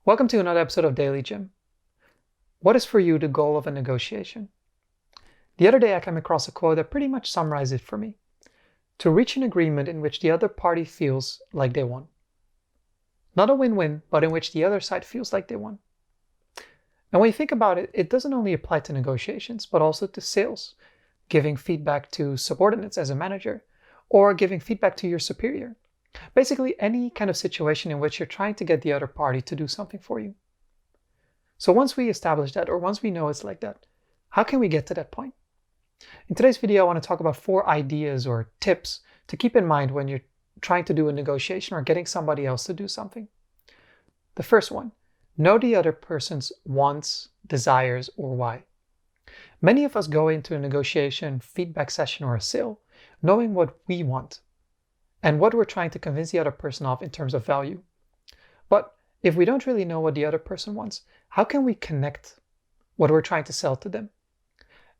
Welcome to another episode of Daily Gym. What is for you the goal of a negotiation? The other day I came across a quote that pretty much summarized it for me. To reach an agreement in which the other party feels like they won. Not a win-win, but in which the other side feels like they won. And when you think about it, it doesn't only apply to negotiations, but also to sales, giving feedback to subordinates as a manager, or giving feedback to your superior. Basically, any kind of situation in which you're trying to get the other party to do something for you. So once we establish that, or once we know it's like that, how can we get to that point? In today's video, I want to talk about 4 ideas or tips to keep in mind when you're trying to do a negotiation or getting somebody else to do something. The first one, know the other person's wants, desires, or why. Many of us go into a negotiation, feedback session, or a sale knowing what we want and what we're trying to convince the other person of in terms of value. But if we don't really know what the other person wants, how can we connect what we're trying to sell to them?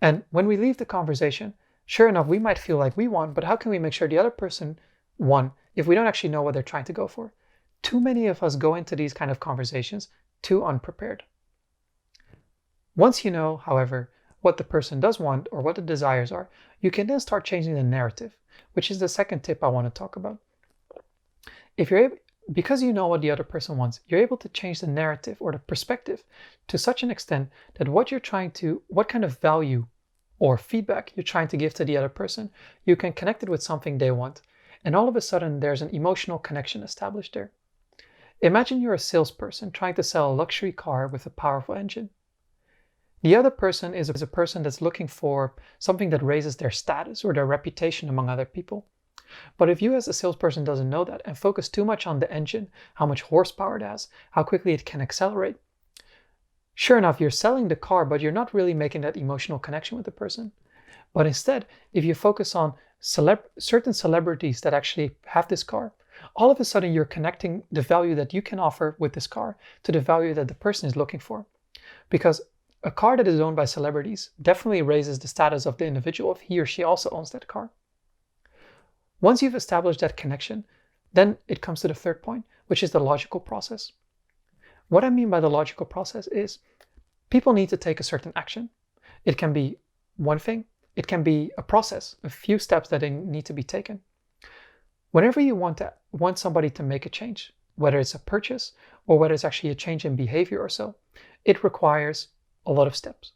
And when we leave the conversation, sure enough, we might feel like we won, but how can we make sure the other person won if we don't actually know what they're trying to go for? Too many of us go into these kind of conversations too unprepared. Once you know, however, what the person does want or what the desires are, you can then start changing the narrative, which is the second tip I want to talk about. Because you know what the other person wants, you're able to change the narrative or the perspective to such an extent that what kind of value or feedback you're trying to give to the other person, you can connect it with something they want. And all of a sudden, there's an emotional connection established there. Imagine you're a salesperson trying to sell a luxury car with a powerful engine. The other person is a person that's looking for something that raises their status or their reputation among other people. But if you as a salesperson doesn't know that and focus too much on the engine, how much horsepower it has, how quickly it can accelerate, sure enough, you're selling the car, but you're not really making that emotional connection with the person. But instead, if you focus on certain celebrities that actually have this car, all of a sudden you're connecting the value that you can offer with this car to the value that the person is looking for. Because a car that is owned by celebrities definitely raises the status of the individual if he or she also owns that car. Once you've established that connection, then it comes to the third point, which is the logical process. What I mean by the logical process is people need to take a certain action. It can be one thing, it can be a process, a few steps that need to be taken. Whenever you want somebody to make a change, whether it's a purchase or whether it's actually a change in behavior or so, it requires a lot of steps.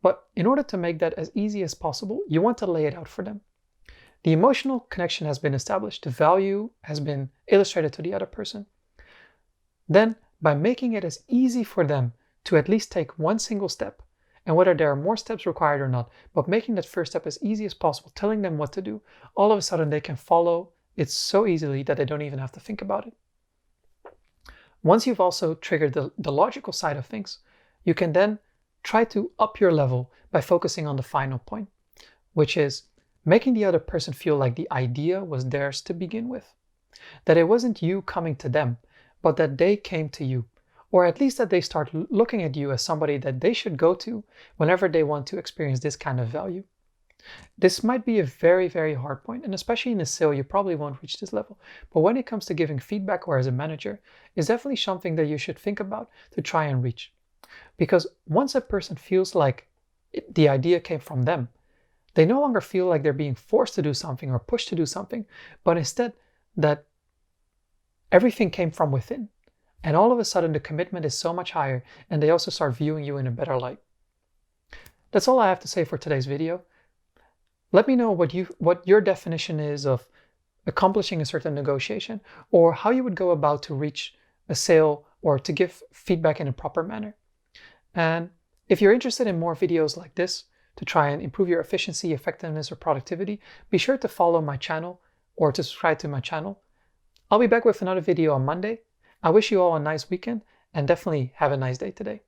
But in order to make that as easy as possible, you want to lay it out for them. The emotional connection has been established, the value has been illustrated to the other person. Then, by making it as easy for them to at least take one single step, and whether there are more steps required or not, but making that first step as easy as possible, telling them what to do, all of a sudden they can follow it so easily that they don't even have to think about it. Once you've also triggered the logical side of things, you can then try to up your level by focusing on the final point, which is making the other person feel like the idea was theirs to begin with. That it wasn't you coming to them, but that they came to you. Or at least that they start looking at you as somebody that they should go to whenever they want to experience this kind of value. This might be a very, very hard point, and especially in a sale, you probably won't reach this level. But when it comes to giving feedback or as a manager, it's definitely something that you should think about to try and reach. Because once a person feels like the idea came from them, they no longer feel like they're being forced to do something or pushed to do something, but instead that everything came from within. And all of a sudden the commitment is so much higher, and they also start viewing you in a better light. That's all I have to say for today's video. Let me know what your definition is of accomplishing a certain negotiation, or how you would go about to reach a sale or to give feedback in a proper manner. And if you're interested in more videos like this to try and improve your efficiency, effectiveness, or productivity, be sure to follow my channel or to subscribe to my channel. I'll be back with another video on Monday. I wish you all a nice weekend and definitely have a nice day today.